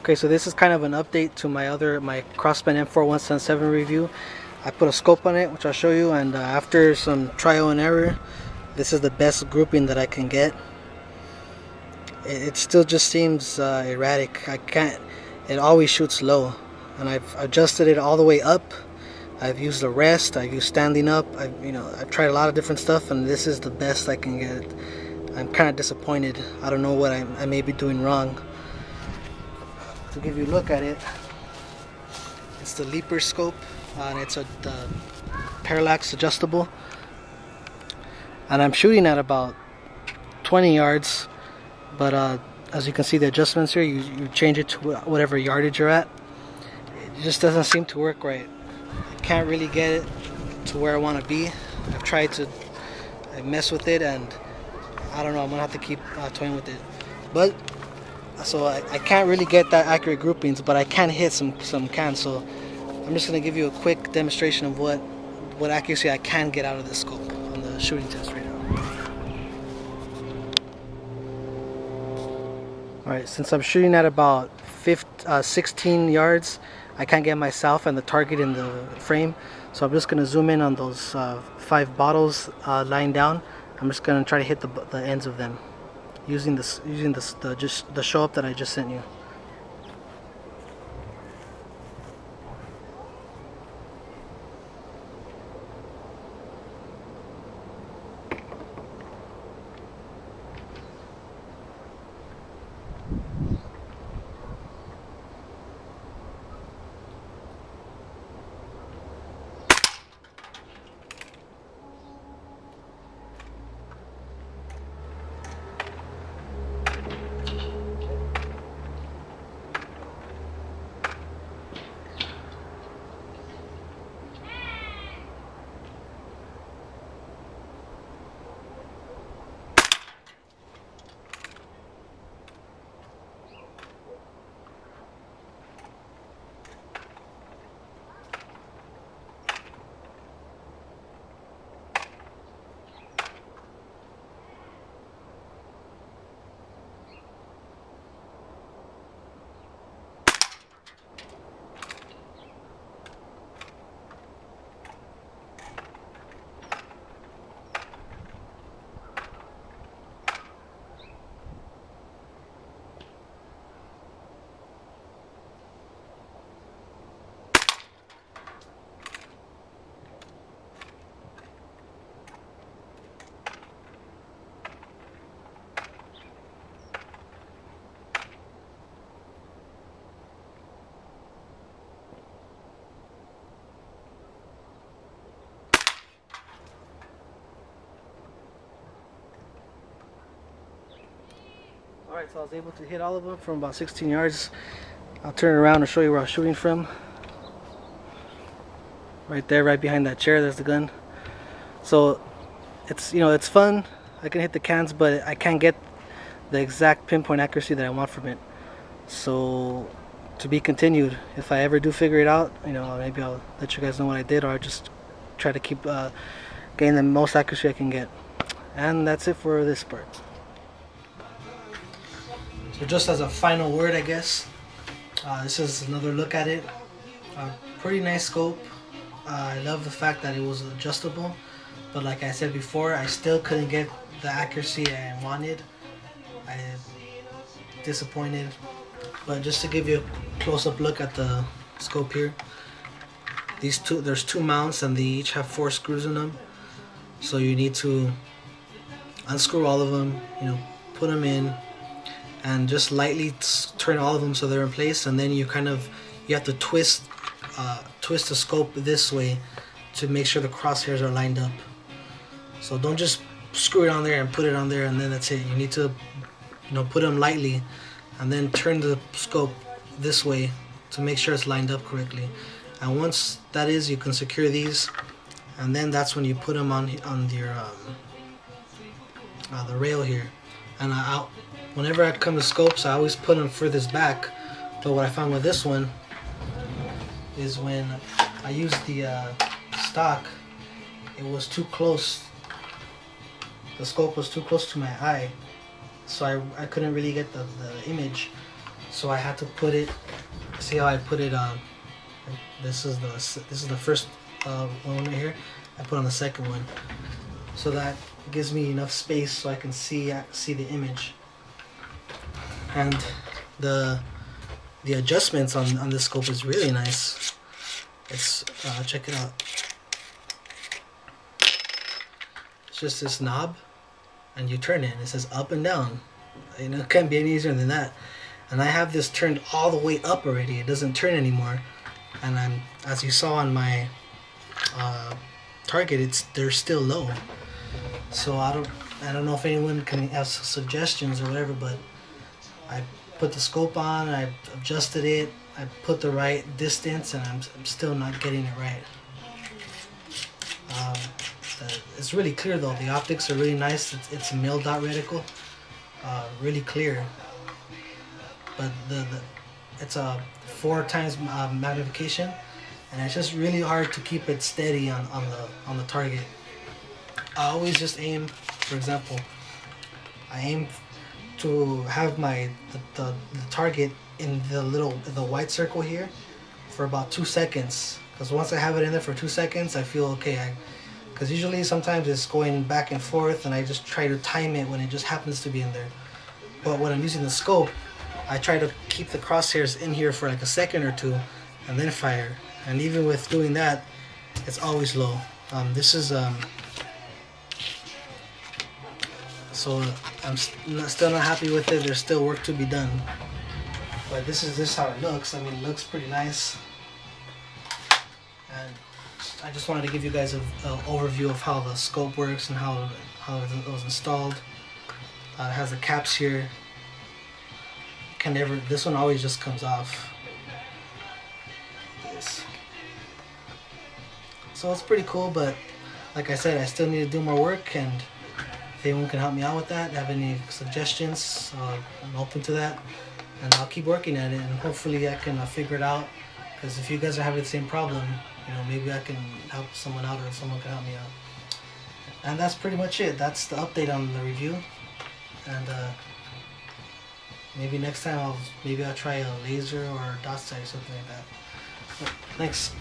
Okay, so this is kind of an update to my Crosman M4-177 review. I put a scope on it, which I'll show you, and after some trial and error, this is the best grouping that I can get. It still just seems erratic. It always shoots low, and I've adjusted it all the way up. I've used the rest, I've used standing up, I've tried a lot of different stuff, and this is the best I can get. I'm kind of disappointed. I don't know what I may be doing wrong. To give you a look at it, it's the leaper scope, and it's the parallax adjustable, and I'm shooting at about 20 yards, but as you can see the adjustments here, you change it to whatever yardage you're at. It just doesn't seem to work right. I can't really get it to where I want to be. I've tried to mess with it, and I don't know, I'm gonna have to keep toying with it. But so I can't really get that accurate groupings, but I can hit some cans. So I'm just gonna give you a quick demonstration of what accuracy I can get out of this scope on the shooting test right now. Alright, since I'm shooting at about 16 yards, I can't get myself and the target in the frame. So I'm just gonna zoom in on those 5 bottles lying down. I'm just gonna try to hit the ends of them using the show up that I just sent you. Alright, so I was able to hit all of them from about 16 yards. I'll turn it around and show you where I was shooting from. Right there, right behind that chair, there's the gun. So it's fun. I can hit the cans, but I can't get the exact pinpoint accuracy that I want from it. So to be continued. If I ever do figure it out, maybe I'll let you guys know what I did, or I'll just try to keep getting the most accuracy I can get. And that's it for this part. So just as a final word, I guess, this is another look at it. Pretty nice scope. I love the fact that it was adjustable, but like I said before, I still couldn't get the accuracy I wanted. I'm disappointed. But just to give you a close-up look at the scope here, there's 2 mounts, and they each have 4 screws in them. So you need to unscrew all of them, put them in, and just lightly turn all of them so they're in place, and then you have to twist the scope this way to make sure the crosshairs are lined up. So don't just screw it on there and put it on there and then that's it. You need to put them lightly and then turn the scope this way to make sure it's lined up correctly. And once that is, you can secure these, and then that's when you put them on your the rail here. And whenever I come to scopes, I always put them furthest back, but what I found with this one is when I used the stock, it was too close. The scope was too close to my eye, so I couldn't really get the image. so I had to put it. See how I put it on? This is the first one right here. I put on the second one, so that gives me enough space so I can see the image. And the adjustments on this scope is really nice. It's check it out. It's just this knob, and you turn it. And it says up and down. You know, it can't be any easier than that. And I have this turned all the way up already. It doesn't turn anymore. And as you saw on my target, they're still low. So I don't know if anyone can have suggestions or whatever, but I put the scope on, I adjusted it, I put the right distance, and I'm still not getting it right. It's really clear though. The optics are really nice. It's a mil dot reticle, really clear. But it's a 4 times magnification, and it's just really hard to keep it steady on the target. I always just aim. For example, I aim to have the target in the white circle here for about 2 seconds. Because once I have it in there for 2 seconds, I feel okay. Because usually sometimes it's going back and forth, and I just try to time it when it just happens to be in there. But when I'm using the scope, I try to keep the crosshairs in here for like a second or two, and then fire. And even with doing that, it's always low. This is so I'm still not happy with it. There's still work to be done. But this is how it looks. I mean, it looks pretty nice. And I just wanted to give you guys an overview of how the scope works and how it was installed. It has the caps here. This one always just comes off. So it's pretty cool, but like I said, I still need to do more work, and if anyone can help me out with that, have any suggestions, I'm open to that, and I'll keep working at it, and hopefully I can figure it out. Because if you guys are having the same problem, you know, maybe I can help someone out, or someone can help me out. And that's pretty much it. That's the update on the review, and maybe next time I'll try a laser or a dot sight or something like that. But thanks.